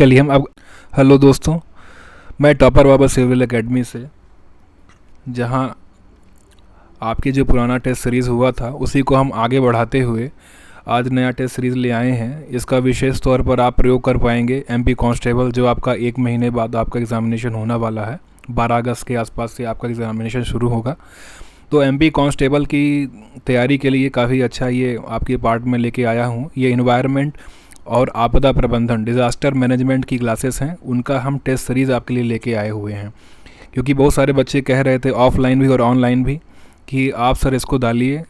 चलिए हम अब हेलो दोस्तों, मैं टॉपर बाबा सिविल एकेडमी से, जहां आपकी जो पुराना टेस्ट सीरीज़ हुआ था उसी को हम आगे बढ़ाते हुए आज नया टेस्ट सीरीज़ ले आए हैं। इसका विशेष तौर पर आप प्रयोग कर पाएंगे एमपी कांस्टेबल, जो आपका 1 महीने बाद आपका एग्ज़ामिनेशन होने वाला है। 12 अगस्त के आसपास से आपका एग्ज़ामिनेशन शुरू होगा। तो एमपी कांस्टेबल की तैयारी के लिए काफ़ी अच्छा ये आपके पार्ट में लेके आया हूँ। ये इन्वायरमेंट और आपदा प्रबंधन, डिज़ास्टर मैनेजमेंट की क्लासेस हैं, उनका हम टेस्ट सीरीज़ आपके लिए लेके आए हुए हैं। क्योंकि बहुत सारे बच्चे कह रहे थे ऑफलाइन भी और ऑनलाइन भी कि आप सर इसको डालिए,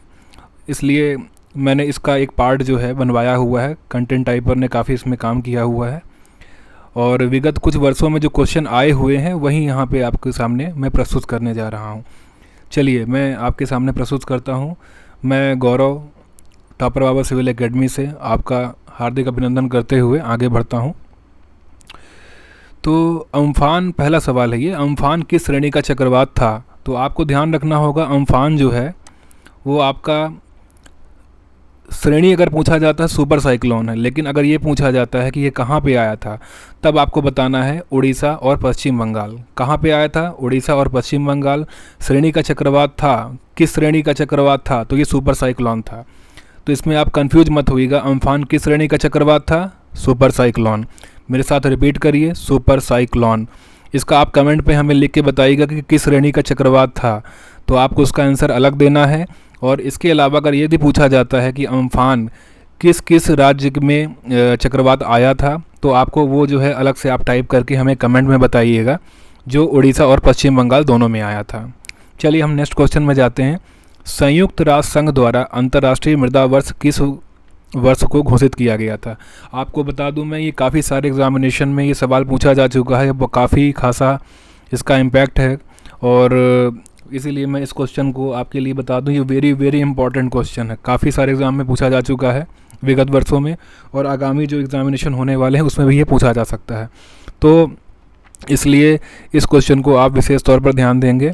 इसलिए मैंने इसका एक पार्ट जो है बनवाया हुआ है। कंटेंट टाइपर ने काफ़ी इसमें काम किया हुआ है और विगत कुछ वर्षों में जो क्वेश्चन आए हुए हैं वही यहाँ पे आपके सामने मैं प्रस्तुत करने जा रहा हूँ। चलिए मैं आपके सामने प्रस्तुत करता हूँ। मैं गौरव, टॉपर बाबा सिविल एकेडमी से आपका हार्दिक अभिनंदन करते हुए आगे बढ़ता हूँ। तो अम्फान पहला सवाल है ये, अम्फान किस श्रेणी का चक्रवात था? तो आपको ध्यान रखना होगा अम्फान जो है वो आपका श्रेणी अगर पूछा जाता है सुपर साइक्लोन है, लेकिन अगर ये पूछा जाता है कि ये कहाँ पे आया था, तब आपको बताना है उड़ीसा और पश्चिम बंगाल। कहाँ पे आया था? उड़ीसा और पश्चिम बंगाल। श्रेणी का चक्रवात था, किस श्रेणी का चक्रवात था? तो ये सुपर साइक्लोन था। तो इसमें आप कंफ्यूज मत होइएगा, अम्फान किस श्रेणी का चक्रवात था? Super cyclone. मेरे साथ रिपीट करिए, सुपर साइक्लोन। इसका आप कमेंट पे हमें लिख के बताइएगा कि किस श्रेणी का चक्रवात था, तो आपको उसका आंसर अलग देना है। और इसके अलावा अगर ये भी पूछा जाता है कि अम्फान किस किस राज्य में चक्रवात आया था, तो आपको वो जो है अलग से आप टाइप करके हमें कमेंट में बताइएगा, जो उड़ीसा और पश्चिम बंगाल दोनों में आया था। चलिए हम नेक्स्ट क्वेश्चन में जाते हैं। संयुक्त राष्ट्र संघ द्वारा अंतर्राष्ट्रीय मृदा वर्ष किस वर्ष को घोषित किया गया था? आपको बता दूं मैं, ये काफ़ी सारे एग्जामिनेशन में ये सवाल पूछा जा चुका है, वो काफ़ी खासा इसका इम्पैक्ट है और इसीलिए मैं इस क्वेश्चन को आपके लिए बता दूं, ये वेरी वेरी इंपॉर्टेंट क्वेश्चन है। काफ़ी सारे एग्ज़ाम में पूछा जा चुका है विगत वर्षों में, और आगामी जो एग्ज़ामिनेशन होने वाले हैं उसमें भी ये पूछा जा सकता है। तो इसलिए इस क्वेश्चन को आप विशेष तौर पर ध्यान देंगे।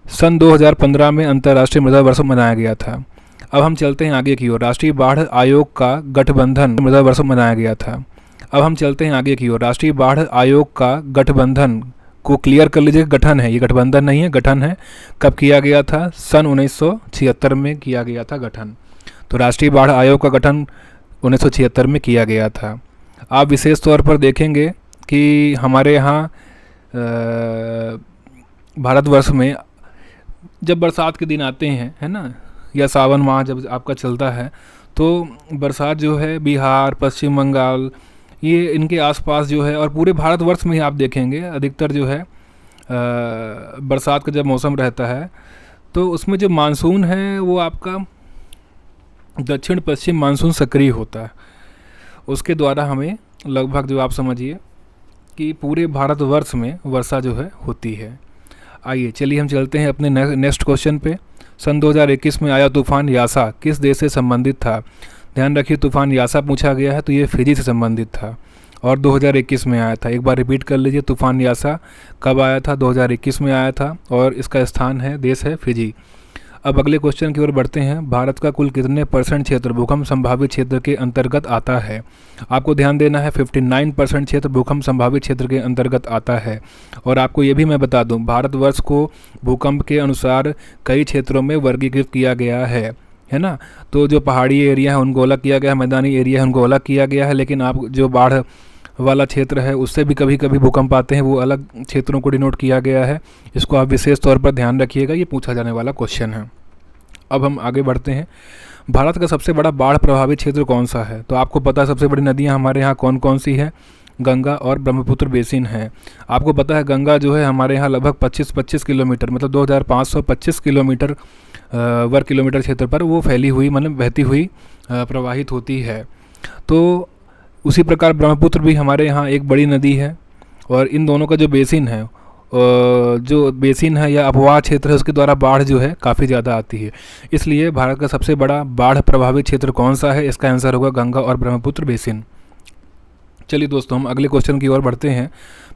सन 2015 में अंतर्राष्ट्रीय मृदा वर्ष मनाया गया था। अब हम चलते हैं आगे की ओर। राष्ट्रीय बाढ़ आयोग का गठबंधन मृदा वर्ष मनाया गया था। अब हम चलते हैं आगे की ओर। राष्ट्रीय बाढ़ आयोग का गठबंधन को क्लियर कर लीजिए, गठन है, ये गठबंधन नहीं है, गठन है। कब किया गया था? सन 1976 में किया गया था गठन। तो राष्ट्रीय बाढ़ आयोग का गठन 1976 में किया गया था। आप विशेष तौर पर देखेंगे कि हमारे यहाँ भारतवर्ष में जब बरसात के दिन आते हैं, है ना, या सावन माह जब आपका चलता है, तो बरसात जो है बिहार, पश्चिम बंगाल, ये इनके आसपास जो है, और पूरे भारतवर्ष में ही आप देखेंगे अधिकतर जो है बरसात का जब मौसम रहता है तो उसमें जो मानसून है वो आपका दक्षिण पश्चिम मानसून सक्रिय होता है। उसके द्वारा हमें लगभग जो आप समझिए कि पूरे भारतवर्ष में वर्षा जो है होती है। आइए चलिए हम चलते हैं अपने नेक्स्ट क्वेश्चन पे। सन 2021 में आया तूफान यासा किस देश से संबंधित था? ध्यान रखिए, तूफान यासा पूछा गया है तो ये फिजी से संबंधित था और 2021 में आया था। एक बार रिपीट कर लीजिए, तूफान यासा कब आया था? 2021 में आया था और इसका स्थान है, देश है फिजी। अब अगले क्वेश्चन की ओर बढ़ते हैं। भारत का कुल कितने % क्षेत्र भूकंप संभावित क्षेत्र के अंतर्गत आता है? आपको ध्यान देना है 59% क्षेत्र भूकंप संभावित क्षेत्र के अंतर्गत आता है। और आपको ये भी मैं बता दूं, भारतवर्ष को भूकंप के अनुसार कई क्षेत्रों में वर्गीकृत किया गया है ना। तो जो पहाड़ी एरिया है उनको अलग किया गया है, मैदानी एरिया है उनको अलग किया गया है, लेकिन आप जो बाढ़ वाला क्षेत्र है उससे भी कभी कभी भूकंप आते हैं, वो अलग क्षेत्रों को डिनोट किया गया है। इसको आप विशेष तौर पर ध्यान रखिएगा, ये पूछा जाने वाला क्वेश्चन है। अब हम आगे बढ़ते हैं। भारत का सबसे बड़ा बाढ़ प्रभावित क्षेत्र कौन सा है? तो आपको पता है सबसे बड़ी नदियाँ हमारे यहाँ कौन कौन सी है? गंगा और ब्रह्मपुत्र बेसिन है। आपको पता है गंगा जो है हमारे यहाँ लगभग 25 किलोमीटर, मतलब 2525 किलोमीटर वर्ग किलोमीटर क्षेत्र पर वो फैली हुई, मतलब बहती हुई प्रवाहित होती है। तो उसी प्रकार ब्रह्मपुत्र भी हमारे यहाँ एक बड़ी नदी है और इन दोनों का जो बेसिन है या अपवाह क्षेत्र है उसके द्वारा बाढ़ जो है काफ़ी ज़्यादा आती है। इसलिए भारत का सबसे बड़ा बाढ़ प्रभावित क्षेत्र कौन सा है? इसका आंसर होगा गंगा और ब्रह्मपुत्र बेसिन। चलिए दोस्तों हम अगले क्वेश्चन की ओर बढ़ते हैं।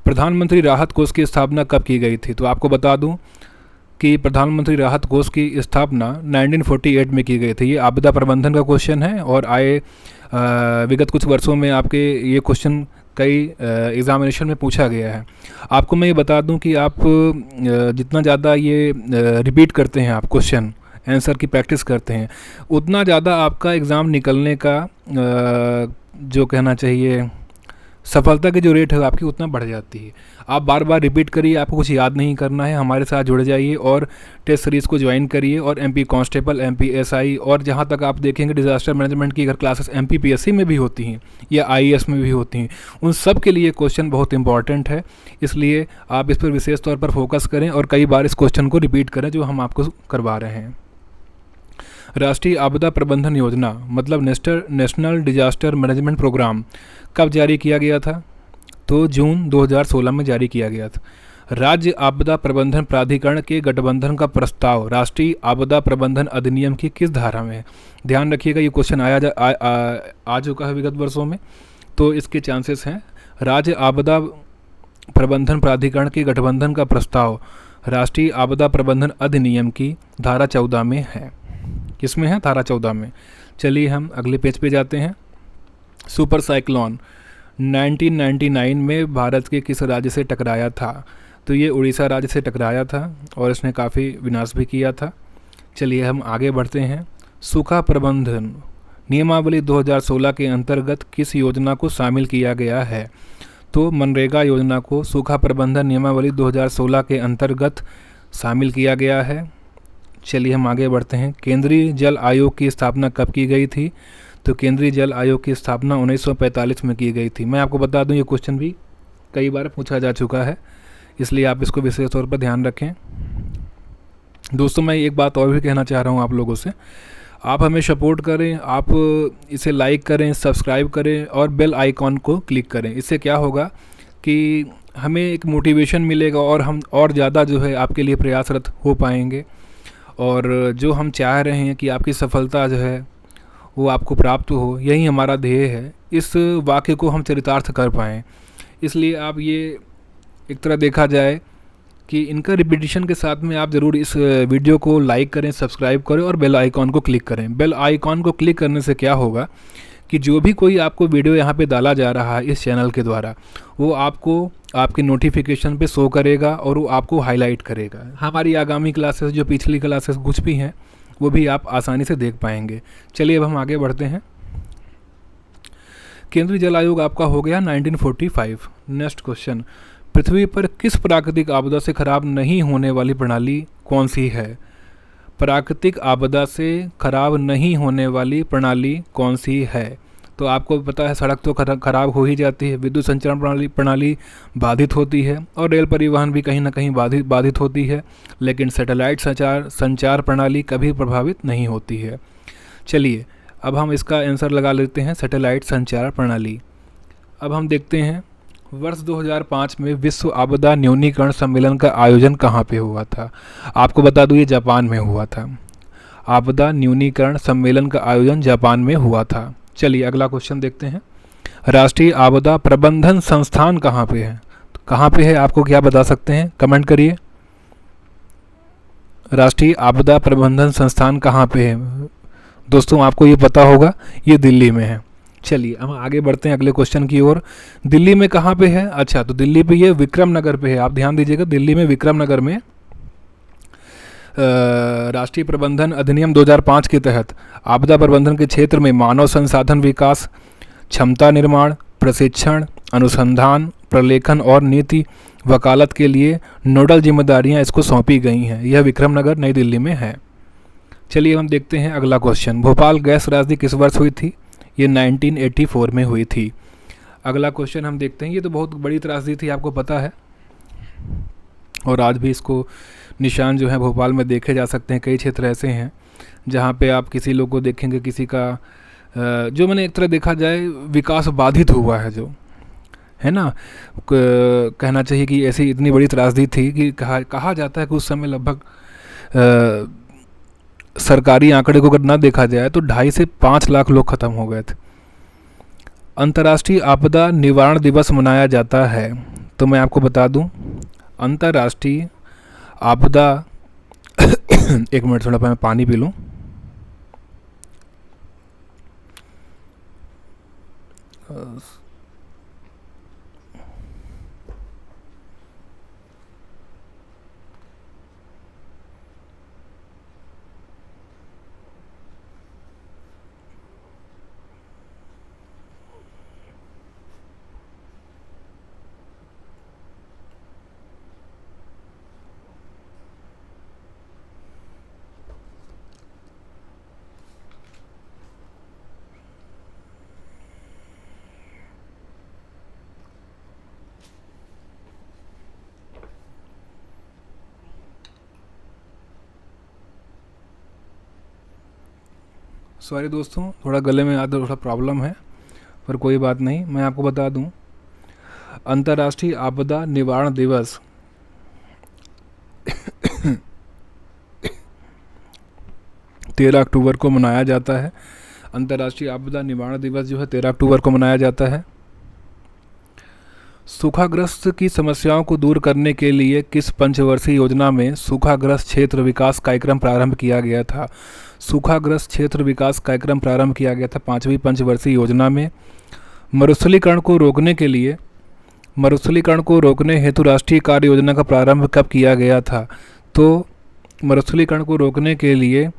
प्रधानमंत्री राहत कोष की स्थापना कब की गई थी? तो आपको बता दूं कि प्रधानमंत्री राहत कोष की स्थापना 1948 में की गई थी। ये आपदा प्रबंधन का क्वेश्चन है और विगत कुछ वर्षों में आपके ये क्वेश्चन कई एग्ज़ामिनेशन में पूछा गया है। आपको मैं ये बता दूं कि आप जितना ज़्यादा ये रिपीट करते हैं, आप क्वेश्चन आंसर की प्रैक्टिस करते हैं, उतना ज़्यादा आपका एग्ज़ाम निकलने का जो कहना चाहिए सफलता की जो रेट है आपकी उतना बढ़ जाती है। आप बार बार रिपीट करिए, आपको कुछ याद नहीं करना है, हमारे साथ जुड़ जाइए और टेस्ट सीरीज़ को ज्वाइन करिए। और एमपी कांस्टेबल, एमपी एसआई और जहाँ तक आप देखेंगे डिज़ास्टर मैनेजमेंट की अगर क्लासेस एमपी पीएससी में भी होती हैं या आईएएस में भी होती हैं, उन सब के लिए क्वेश्चन बहुत इंपॉर्टेंट है। इसलिए आप इस पर विशेष तौर पर फोकस करें और कई बार इस क्वेश्चन को रिपीट करें जो हम आपको करवा रहे हैं। राष्ट्रीय आपदा प्रबंधन योजना मतलब नेशनल डिजास्टर मैनेजमेंट प्रोग्राम कब जारी किया गया था? तो जून 2016 में जारी किया गया था। राज्य आपदा प्रबंधन प्राधिकरण के गठबंधन का प्रस्ताव राष्ट्रीय आपदा प्रबंधन अधिनियम की किस धारा में है? ध्यान रखिएगा, ये क्वेश्चन आ चुका है विगत वर्षों में, तो इसके चांसेस हैं। राज्य आपदा प्रबंधन प्राधिकरण के गठबंधन का प्रस्ताव राष्ट्रीय आपदा प्रबंधन अधिनियम की धारा 14 में है। किसमें है? धारा 14 में। चलिए हम अगले पेज पे जाते हैं। सुपर साइक्लोन 1999 में भारत के किस राज्य से टकराया था? तो ये उड़ीसा राज्य से टकराया था और इसने काफ़ी विनाश भी किया था। चलिए हम आगे बढ़ते हैं। सूखा प्रबंधन नियमावली 2016 के अंतर्गत किस योजना को शामिल किया गया है? तो मनरेगा योजना को सूखा प्रबंधन नियमावली 2016 के अंतर्गत शामिल किया गया है। चलिए हम आगे बढ़ते हैं। केंद्रीय जल आयोग की स्थापना कब की गई थी? तो केंद्रीय जल आयोग की स्थापना 1945 में की गई थी। मैं आपको बता दूं ये क्वेश्चन भी कई बार पूछा जा चुका है, इसलिए आप इसको विशेष तौर पर ध्यान रखें। दोस्तों मैं एक बात और भी कहना चाह रहा हूं आप लोगों से, आप हमें सपोर्ट करें, आप इसे लाइक करें, सब्सक्राइब करें और बेल आइकॉन को क्लिक करें। इससे क्या होगा कि हमें एक मोटिवेशन मिलेगा और हम और ज़्यादा जो है आपके लिए प्रयासरत हो पाएंगे। और जो हम चाह रहे हैं कि आपकी सफलता जो है वो आपको प्राप्त हो, यही हमारा ध्येय है। इस वाक्य को हम चरितार्थ कर पाएँ, इसलिए आप ये एक तरह देखा जाए कि इनका रिपीटिशन के साथ में आप ज़रूर इस वीडियो को लाइक करें, सब्सक्राइब करें और बेल आइकॉन को क्लिक करें। बेल आइकॉन को क्लिक करने से क्या होगा कि जो भी कोई आपको वीडियो यहाँ पे डाला जा रहा है इस चैनल के द्वारा, वो आपको आपके नोटिफिकेशन पे शो करेगा और वो आपको हाईलाइट करेगा। हमारी आगामी क्लासेस, जो पिछली क्लासेस कुछ भी हैं, वो भी आप आसानी से देख पाएंगे। चलिए अब हम आगे बढ़ते हैं। केंद्रीय जल आयोग आपका हो गया 1945। नेक्स्ट क्वेश्चन, पृथ्वी पर किस प्राकृतिक आपदा से खराब नहीं होने वाली प्रणाली कौन सी है? प्राकृतिक आपदा से खराब नहीं होने वाली प्रणाली कौन सी है? तो आपको पता है सड़क तो खराब हो ही जाती है, विद्युत संचार प्रणाली बाधित होती है और रेल परिवहन भी कहीं ना कहीं बाधित होती है, लेकिन सैटेलाइट संचार प्रणाली कभी प्रभावित नहीं होती है। चलिए अब हम इसका आंसर लगा लेते हैं, सैटेलाइट संचार प्रणाली। अब हम देखते हैं वर्ष 2005 में विश्व आपदा न्यूनीकरण सम्मेलन का आयोजन कहाँ पे हुआ था? आपको बता दूँ ये जापान में हुआ था। आपदा न्यूनीकरण सम्मेलन का आयोजन जापान में हुआ था। चलिए अगला क्वेश्चन देखते हैं। राष्ट्रीय आपदा प्रबंधन संस्थान कहाँ पे है? तो कहाँ पे है आपको क्या बता सकते हैं? कमेंट करिए। राष्ट्रीय आपदा प्रबंधन संस्थान कहाँ पे है? दोस्तों आपको ये पता होगा, ये दिल्ली में है। चलिए हम आगे बढ़ते हैं अगले क्वेश्चन की ओर। दिल्ली में कहाँ पे है? अच्छा, तो दिल्ली पे ये विक्रम नगर पे है। आप ध्यान दीजिएगा, दिल्ली में विक्रम नगर में राष्ट्रीय प्रबंधन अधिनियम 2005 के तहत आपदा प्रबंधन के क्षेत्र में मानव संसाधन विकास, क्षमता निर्माण, प्रशिक्षण, अनुसंधान, प्रलेखन और नीति वकालत के लिए नोडल जिम्मेदारियां इसको सौंपी गई हैं। यह विक्रम नगर नई दिल्ली में है। चलिए हम देखते हैं अगला क्वेश्चन। भोपाल गैस त्रासदी किस वर्ष हुई थी? ये 1984 में हुई थी। अगला क्वेश्चन हम देखते हैं। ये तो बहुत बड़ी त्रासदी थी, आपको पता है, और आज भी इसको निशान जो है भोपाल में देखे जा सकते हैं। कई क्षेत्र ऐसे हैं जहाँ पे आप किसी लोग को देखेंगे, किसी का जो मैंने एक तरह देखा जाए विकास बाधित हुआ है, जो है ना, कहना चाहिए कि ऐसी इतनी बड़ी त्रासदी थी कि कहा जाता है कि उस समय लगभग सरकारी आंकड़े को अगर ना देखा जाए तो 2.5 से 5 लाख लोग ख़त्म हो गए थे। अंतर्राष्ट्रीय आपदा निवारण दिवस मनाया जाता है, तो मैं आपको बता दूं अंतर्राष्ट्रीय आपदा एक मिनट, थोड़ा मैं पानी पी लूँ। सॉरी दोस्तों, थोड़ा गले में आज थोड़ा प्रॉब्लम है, पर कोई बात नहीं। मैं आपको बता दूं, अंतर्राष्ट्रीय आपदा निवारण दिवस 13 अक्टूबर को मनाया जाता है। अंतर्राष्ट्रीय आपदा निवारण दिवस जो है 13 अक्टूबर को मनाया जाता है। सूखाग्रस्त की समस्याओं को दूर करने के लिए किस पंचवर्षीय योजना में सूखाग्रस्त क्षेत्र विकास कार्यक्रम प्रारंभ किया गया था? सूखाग्रस्त क्षेत्र विकास कार्यक्रम प्रारंभ किया गया था 5वीं पंचवर्षीय योजना में। मरुस्थलीकरण को रोकने हेतु राष्ट्रीय कार्य योजना का प्रारंभ कब किया गया था? तो मरुस्थलीकरण को रोकने के लिए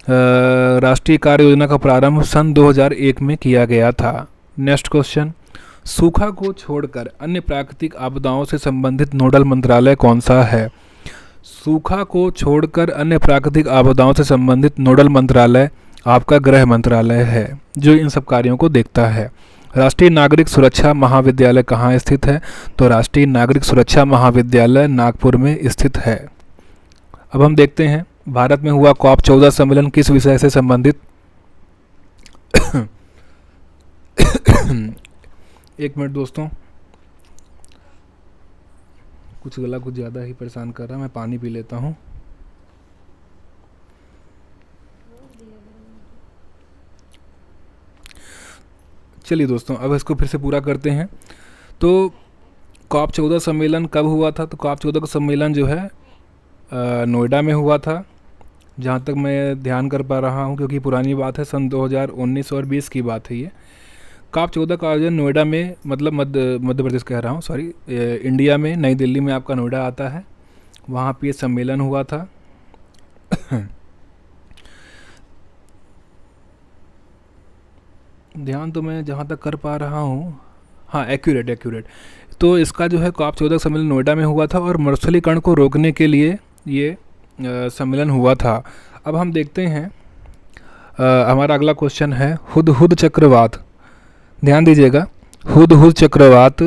राष्ट्रीय कार्य योजना का प्रारंभ सन 2001 में किया गया था। नेक्स्ट क्वेश्चन, सूखा को छोड़कर अन्य प्राकृतिक आपदाओं से संबंधित नोडल मंत्रालय कौन सा है? सूखा को छोड़कर अन्य प्राकृतिक आपदाओं से संबंधित नोडल मंत्रालय आपका गृह मंत्रालय है, जो इन सब कार्यों को देखता है। राष्ट्रीय नागरिक सुरक्षा महाविद्यालय कहाँ स्थित है? तो राष्ट्रीय नागरिक सुरक्षा महाविद्यालय नागपुर में स्थित है। अब हम देखते हैं भारत में हुआ COP14 सम्मेलन किस विषय से संबंधित। एक मिनट दोस्तों, कुछ गला कुछ ज़्यादा ही परेशान कर रहा है, मैं पानी पी लेता हूँ। चलिए दोस्तों, अब इसको फिर से पूरा करते हैं। तो COP14 सम्मेलन कब हुआ था? तो COP14 का सम्मेलन जो है नोएडा में हुआ था, जहाँ तक मैं ध्यान कर पा रहा हूँ, क्योंकि पुरानी बात है, सन 2019 और 20 की बात है ये। COP14 का आयोजन नोएडा में, मतलब मध्य प्रदेश कह रहा हूँ, सॉरी, इंडिया में नई दिल्ली में आपका नोएडा आता है, वहाँ पे ये सम्मेलन हुआ था। ध्यान तो मैं जहाँ तक कर पा रहा हूँ, हाँ, एक्यूरेट। तो इसका जो है COP14 सम्मेलन नोएडा में हुआ था और मरुस्थलीकरण को रोकने के लिए ये सम्मेलन हुआ था। अब हम देखते हैं, हमारा अगला क्वेश्चन है हुदहुद चक्रवात। ध्यान दीजिएगा, हुदहुद चक्रवात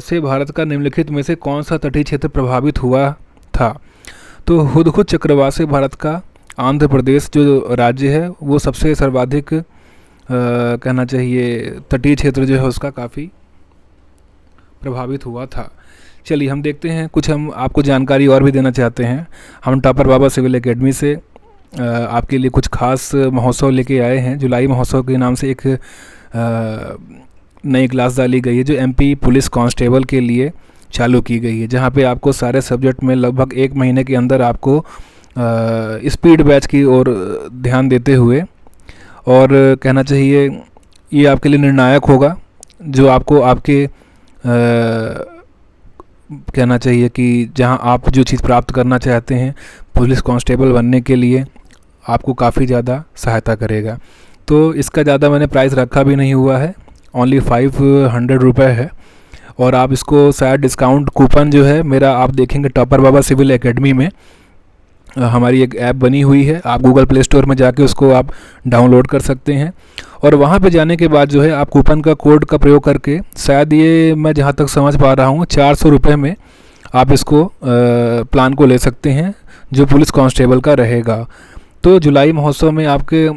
से भारत का निम्नलिखित में से कौन सा तटीय क्षेत्र प्रभावित हुआ था? तो हुदहुद चक्रवात से भारत का आंध्र प्रदेश जो राज्य है वो सबसे सर्वाधिक कहना चाहिए तटीय क्षेत्र जो है उसका काफ़ी प्रभावित हुआ था। चलिए हम देखते हैं, कुछ हम आपको जानकारी और भी देना चाहते हैं। हम टॉपर बाबा सिविल एकेडमी से आपके लिए कुछ खास महोत्सव लेके आए हैं। जुलाई महोत्सव के नाम से एक नई क्लास डाली गई है जो MP पुलिस कांस्टेबल के लिए चालू की गई है, जहां पे आपको सारे सब्जेक्ट में लगभग 1 महीने के अंदर आपको स्पीड बैच की ओर ध्यान देते हुए, और कहना चाहिए ये आपके लिए निर्णायक होगा, जो आपको आपके कहना चाहिए कि जहां आप जो चीज़ प्राप्त करना चाहते हैं पुलिस कांस्टेबल बनने के लिए, आपको काफ़ी ज़्यादा सहायता करेगा। तो इसका ज़्यादा मैंने प्राइस रखा भी नहीं हुआ है, ओनली 500 रुपये है, और आप इसको शायद डिस्काउंट कूपन जो है मेरा आप देखेंगे टॉपर बाबा सिविल एकेडमी में हमारी एक ऐप बनी हुई है, आप गूगल प्ले स्टोर में जाके उसको आप डाउनलोड कर सकते हैं, और वहाँ पे जाने के बाद जो है आप कूपन का कोड का प्रयोग करके, शायद ये मैं जहाँ तक समझ पा रहा हूँ 400 रुपये में आप इसको प्लान को ले सकते हैं जो पुलिस कांस्टेबल का रहेगा। तो जुलाई महोत्सव में आपके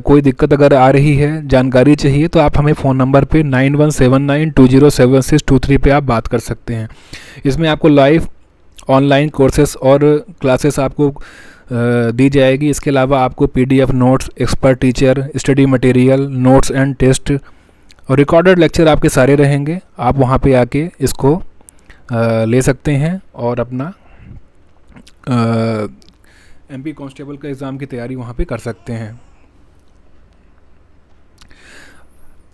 कोई दिक्कत अगर आ रही है, जानकारी चाहिए, तो आप हमें फ़ोन नंबर पे 9179207623 पे आप बात कर सकते हैं। इसमें आपको लाइव ऑनलाइन कोर्सेस और क्लासेस आपको दी जाएगी। इसके अलावा आपको PDF notes, expert teacher, study material, notes and test और रिकॉर्डेड लेक्चर आपके सारे रहेंगे। आप वहाँ पे आके इसको ले सकते हैं और अपना MP कांस्टेबल का एग्ज़ाम की तैयारी वहाँ पे कर सकते हैं।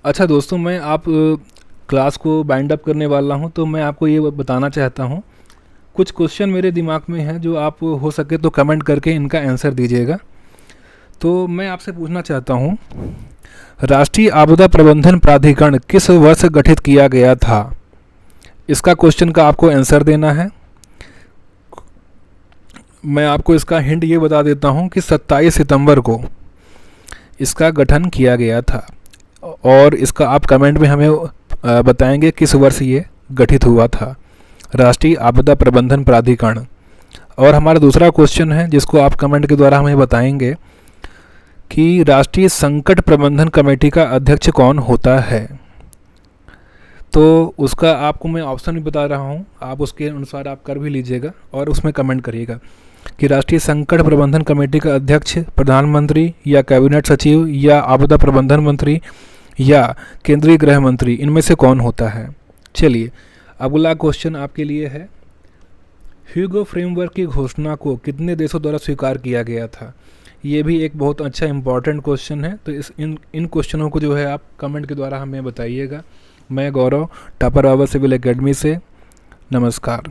अच्छा दोस्तों, मैं आप क्लास को बाइंड अप करने वाला हूँ, तो मैं आपको ये बताना चाहता हूँ, कुछ क्वेश्चन मेरे दिमाग में हैं जो आप हो सके तो कमेंट करके इनका आंसर दीजिएगा। तो मैं आपसे पूछना चाहता हूँ, राष्ट्रीय आपदा प्रबंधन प्राधिकरण किस वर्ष गठित किया गया था? इसका क्वेश्चन का आपको आंसर देना है। मैं आपको इसका हिंट ये बता देता हूँ कि 27 सितंबर को इसका गठन किया गया था, और इसका आप कमेंट में हमें बताएंगे किस वर्ष ये गठित हुआ था, राष्ट्रीय आपदा प्रबंधन प्राधिकरण। और हमारा दूसरा क्वेश्चन है जिसको आप कमेंट के द्वारा हमें बताएंगे कि राष्ट्रीय संकट प्रबंधन कमेटी का अध्यक्ष कौन होता है। तो उसका आपको मैं ऑप्शन भी बता रहा हूँ, आप उसके अनुसार आप कर भी लीजिएगा और उसमें कमेंट करिएगा कि राष्ट्रीय संकट प्रबंधन कमेटी का अध्यक्ष प्रधानमंत्री या कैबिनेट सचिव या आपदा प्रबंधन मंत्री या केंद्रीय गृह मंत्री, इनमें से कौन होता है। चलिए अगला क्वेश्चन आपके लिए है, ह्यूगो फ्रेमवर्क की घोषणा को कितने देशों द्वारा स्वीकार किया गया था। ये भी एक बहुत अच्छा इंपॉर्टेंट क्वेश्चन है, तो इन क्वेश्चनों को जो है आप कमेंट के द्वारा हमें बताइएगा। मैं गौरव, टॉपर बाबा सिविल एकेडमी से, नमस्कार।